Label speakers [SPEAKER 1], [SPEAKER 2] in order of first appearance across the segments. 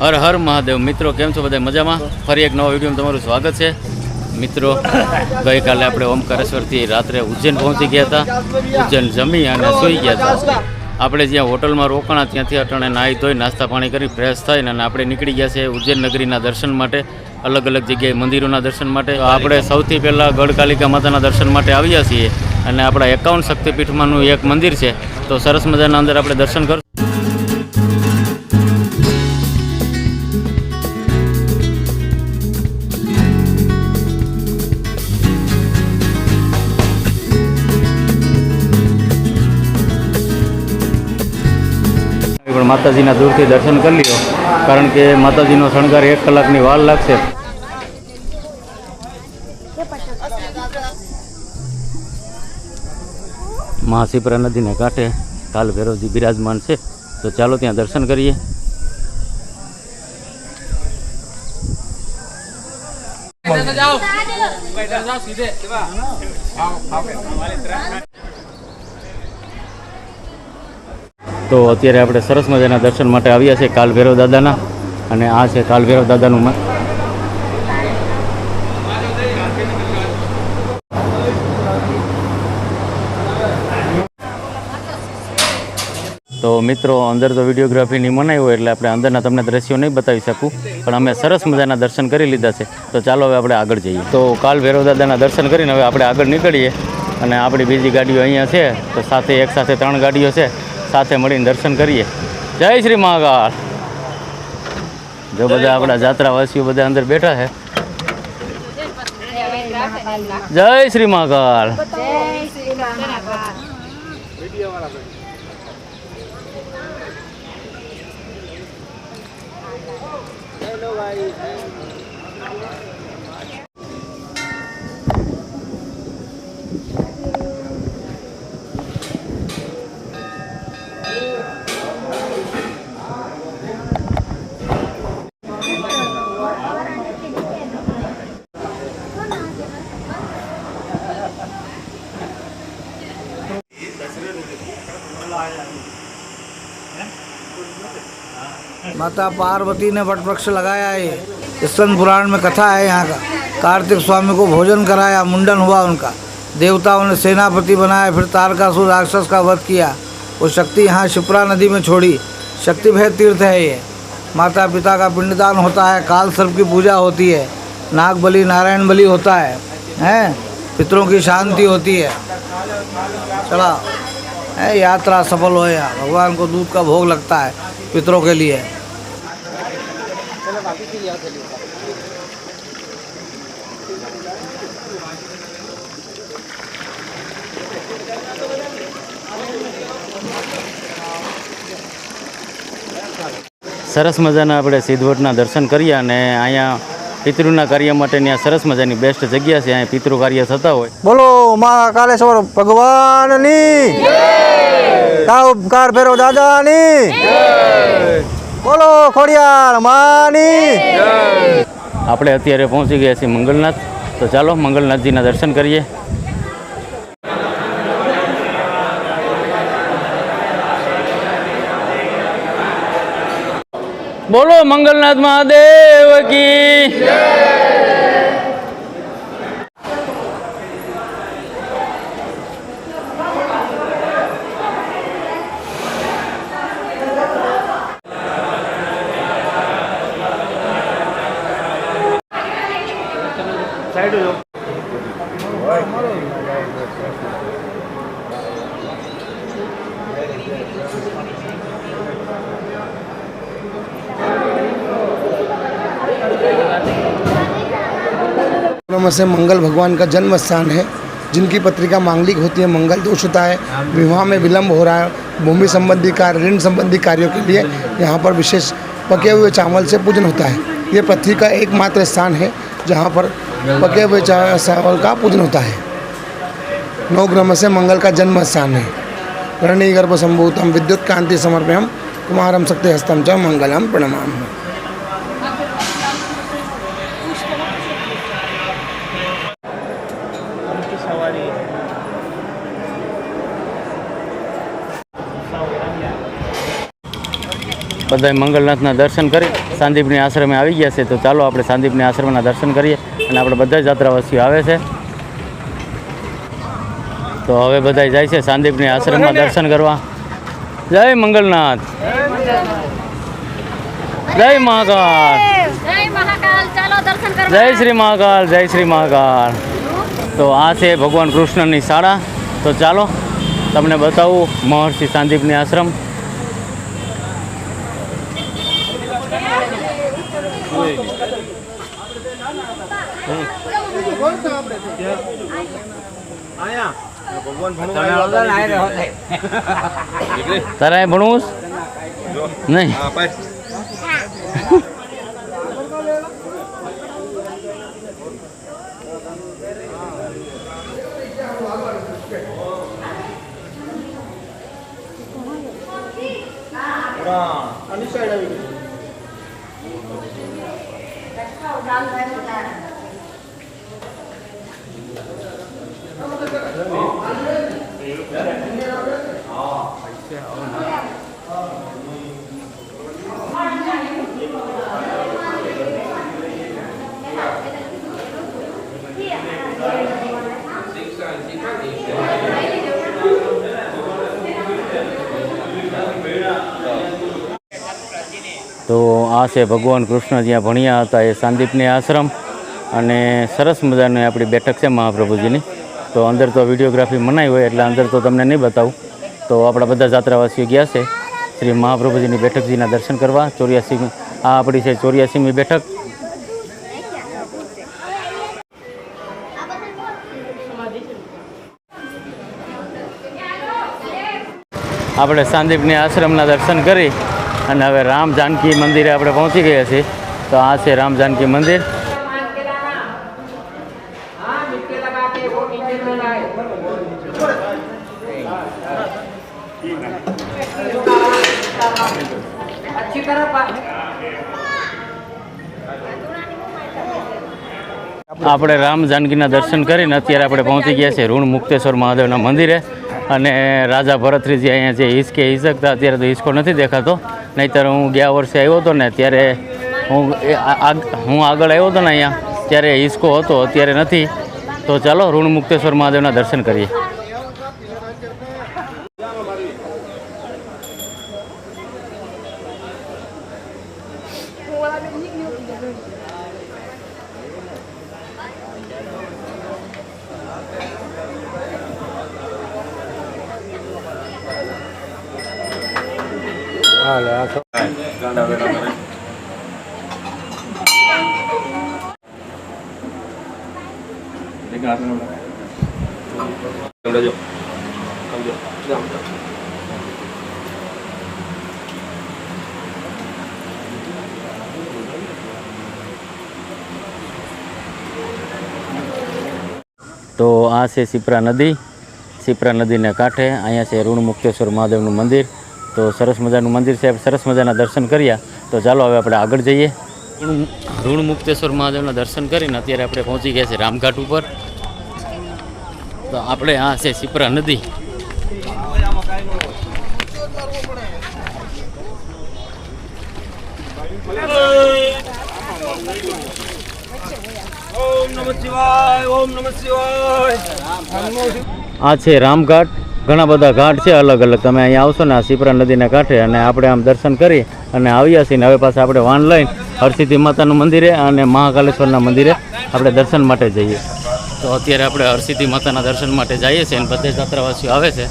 [SPEAKER 1] हर हर महादेव। मित्रों केम छो बधाय मजामां? फरी एक नवा विडियो में तमारुं स्वागत है। मित्रों गई काले आपणे ओमकारेश्वर थी रात्रे उज्जैन पहुंची गया था। उज्जैन जमी अने सूई गया था। આપણે જ્યાં હોટલમાં રોકાણા ત્યાંથી અટાણે નાહી ધોઈ નાસ્તા પાણી કરી ફ્રેશ થઈને અને આપણે નીકળી ગયા છે ઉજ્જૈન નગરીના દર્શન માટે, અલગ અલગ જગ્યાએ મંદિરોના દર્શન માટે। આપણે સૌથી પહેલાં ગઢકાલિકા માતાના દર્શન માટે આવ્યા છીએ અને આપણા 51 શક્તિપીઠમાંનું એક મંદિર છે, તો સરસ મજાના અંદર આપણે દર્શન કરશું। माताजीना दूरथी दर्शन कर लियो, कारण के माताजीनो शणगार 1 कलाकनी वार लागशे। महाशिप्रा नदी ने कांठे काल भैरवजी बिराजमान है, तो चालो त्यां दर्शन करिए। तो अत्यारे आपणे सरस मजाना दर्शन माटे आव्या छे काल भैरव दादाना, अने आ छे काल भैरव दादानुं मंदिर। तो मित्रों अंदर तो विडियोग्राफी नहीं मनाई हो एटले आपणे अंदरना तमने दृश्यों नहीं बतावी शकूं, पण अमे सरस मजाना दर्शन करी लीधा छे। तो चालो हवे आपणे आगळ जईए। तो काल भैरव दादाना दर्शन करीने हवे आपणे आगळ निकळीए अने आपणी बीजी गाड़ीओ अहींया छे, तो साथे एक साथे 3 गाड़ीओ छे, साथे मळीने दर्शन करिए। जय श्री महाकाल। जो बधा आपड़ा जात्रावासीओ बधा अंदर बैठा है। जय श्री महाकाल।
[SPEAKER 2] माता पार्वती ने वट वृक्ष लगाया है। स्कंद पुराण में कथा है यहाँ का। कार्तिक स्वामी को भोजन कराया, मुंडन हुआ उनका, देवताओं ने सेनापति बनाया, फिर तारकासुर राक्षस का वध किया। वो शक्ति यहाँ शिप्रा नदी में छोड़ी। शक्ति भय तीर्थ है ये। माता पिता का पिंडदान होता है, काल सर्प की पूजा होती है, नाग बलि नारायण बलि होता है, पितरों की शांति होती है। चला यात्रा सफल हो। यहाँ भगवान को दूध का भोग लगता है पितरों के लिए।
[SPEAKER 1] सरस मजाना આપણે સિદ્ધવટના દર્શન કર્યા અને અહીંયા પિતૃના કાર્ય માટેની આ સરસ મજાની બેસ્ટ જગ્યા છે। અહીંયા પિતૃ કાર્ય થતા હોય।
[SPEAKER 2] बोलो माँ कालेश्वर भगवाननी जय। कार भैरव दादानी जय। बोलो खोड़ियार मानी जय।
[SPEAKER 1] આપણે અત્યારે પહોંચી ગયા છીએ મંગલનાથ, તો ચાલો મંગલનાથજીના દર્શન કરીએ। बोलो मंगलनाथ महादेव की साइड हो।
[SPEAKER 3] से मंगल भगवान का जन्म स्थान है, जिनकी पत्रिका मांगलिक होती है, मंगल दोष होता है, विवाह में विलंब हो रहा है, भूमि संबंधी कार्य, ऋण संबंधी कार्यों के लिए यहाँ पर विशेष पके हुए चावल से पूजन होता है। ये पृथ्वी का एकमात्र स्थान है जहाँ पर पके हुए चावल का पूजन होता है। 9 ग्रह से मंगल का जन्म स्थान है। रणि गर्भ संभूतम विद्युत कांति समर्पयम कुमारम शक्ति हस्तम च मंगलम प्रणमाम।
[SPEAKER 1] બધાય મંગલનાથના દર્શન કરી સાંદીપની આશ્રમે આવી ગયા છે. તો ચાલો આપણે સાંદીપની આશ્રમના દર્શન કરીએ. અને આપણે બધા જ યાત્રાવાસીઓ આવે છે. તો હવે બધા જાય છે સાંદીપની આશ્રમમાં દર્શન કરવા. જય મંગલનાથ, જય મહાકાળ, જય શ્રી મહાકાળ, જય શ્રી મહાકાળ. તો આ છે ભગવાન કૃષ્ણની શાળા. તો ચાલો તમને બતાવું મહર્ષિ સાંદીપની આશ્રમ. તારા ભણવું નહીં? તો આ છે ભગવાન કૃષ્ણ જ્યાં ભણ્યા હતા એ સાંદીપની આશ્રમ. અને સરસ મજાની આપણી બેઠક છે મહાપ્રભુજીની. તો અંદર તો વિડીયોગ્રાફી મનાઈ હોય એટલે અંદર તો તમને નહીં બતાવું. તો આપણા બધા યાત્રાવાસીઓ ગયા છે શ્રી મહાપ્રભુજીની બેઠકજીના દર્શન કરવા. 84મી આ આપણી છે 84મી બેઠક. આપણે સાંદીપની આશ્રમના દર્શન કરી અને હવે રામ જાનકી મંદિરે આપણે પહોંચી ગયા છીએ. તો આ છે રામ જાનકી મંદિર. આપણે રામ જાનકીના દર્શન કરીને અત્યારે આપણે પહોંચી ગયા છે ઋણ મુક્તેશ્વર મહાદેવના મંદિરે. અને રાજા ભરતરીજી અહીંયા જે હિસકે હિસકતા, અત્યારે તો હિસકો નથી દેખાતો. નહીંતર હું ગયા વર્ષે આવ્યો હતો ને ત્યારે હું આગળ આવ્યો હતો ને અહીંયા ત્યારે હિસકો હતો, અત્યારે નથી. તો ચાલો ઋણ મુક્તેશ્વર મહાદેવના દર્શન કરીએ. તો આ છે શિપ્રા નદી. શિપ્રા નદીને કાંઠે અહીંયા છે ઋણ મુક્તેશ્વર મહાદેવનું મંદિર. તો સરસ મજાનું મંદિર છે, સરસ મજાના દર્શન કર્યા. તો ચાલો હવે આપણે આગળ જઈએ. ઋણ મુક્તેશ્વર મહાદેવના દર્શન કરીને અત્યારે આપણે પહોંચી ગયા છે રામઘાટ ઉપર. તો આપણે આ છે શિપ્રા નદી. આ છે રામઘાટ. ઘણા બધા ઘાટ છે અલગ અલગ. તમે અહીંયા આવશો ને આ શિપ્રા નદીના કાંઠે અને આપણે આમ દર્શન કરી અને આવ્યા છીએ. હવે પાછા આપણે વાન લઈને હરસિદ્ધિ માતાનું મંદિરે અને મહાકાલેશ્વરના મંદિરે આપણે દર્શન માટે જઈએ. તો અત્યારે આપણે હરસિદ્ધિ માતાના દર્શન માટે જઈએ છીએ અને બધા યાત્રાવાસીઓ આવે છે.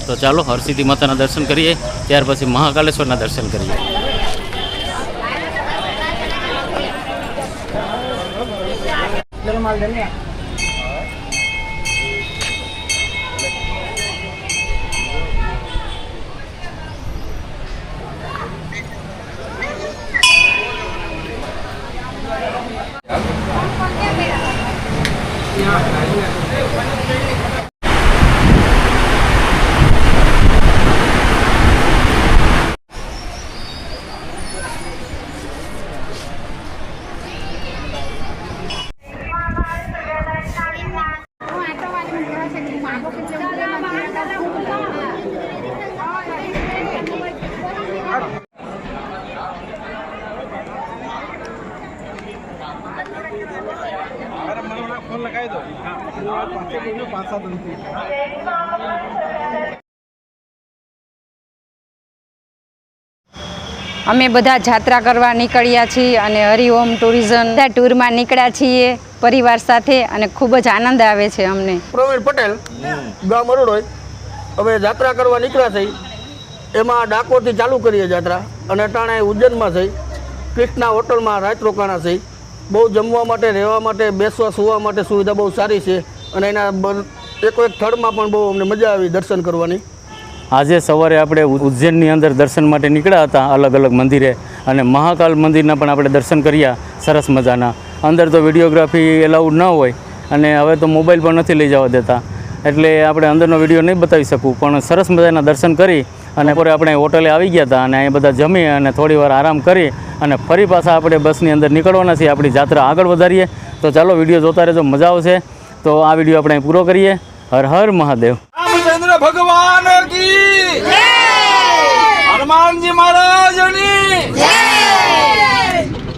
[SPEAKER 1] તો ચાલો હરસિદ્ધિ માતાના દર્શન કરીએ, ત્યાર પછી મહાકાલેશ્વરના દર્શન કરીએ.
[SPEAKER 4] અમે બધા જાત્રા કરવા નીકળ્યા છીએ અને હરિઓમ ટુરિઝમ ટૂરમાં નીકળ્યા છીએ પરિવાર સાથે અને ખૂબ જ આનંદ આવે છે અમને.
[SPEAKER 5] પ્રવીણ પટેલ, ગામ અરોડોય. હવે જાત્રા કરવા નીકળ્યા છે, એમાં ડાકોરથી ચાલુ કરીએ જાત્રા અને અટાણે ઉજ્જૈનમાં છે. કૃષ્ણા હોટલમાં રાત રોકાણા છે. બહુ જમવા માટે, રહેવા માટે, બેસવા સુવા માટે સુવિધા બહુ સારી છે અને એના એક સ્થળમાં પણ બહુ અમને મજા આવી દર્શન કરવાની.
[SPEAKER 1] આજે સવારે આપણે ઉજ્જૈનની અંદર દર્શન માટે નીકળ્યા હતા, અલગ અલગ મંદિરે, અને મહાકાલ મંદિરના પણ આપણે દર્શન કર્યા સરસ મજાના. અંદર તો વિડીયોગ્રાફી એલાઉડ ન હોય અને હવે તો મોબાઈલ પણ નથી લઈ જવા દેતા, એટલે આપણે અંદરનો વિડીયો નહીં બતાવી શકું, પણ સરસ મજાના દર્શન કરી અને પછી આપણે હોટલે આવી ગયા હતા અને અહીં બધા જમી અને થોડી વાર આરામ કરી અને ફરી પાછા આપણે બસની અંદર નીકળવાના છીએ. આપણી જાત્રા આગળ વધારીએ. તો ચાલો વિડીયો જોતા રહેજો, મજા આવશે. તો આ વિડીયો આપણે પૂરો કરીએ. હર હર મહાદેવ.
[SPEAKER 5] રામચંદ્ર ભગવાન કી જય.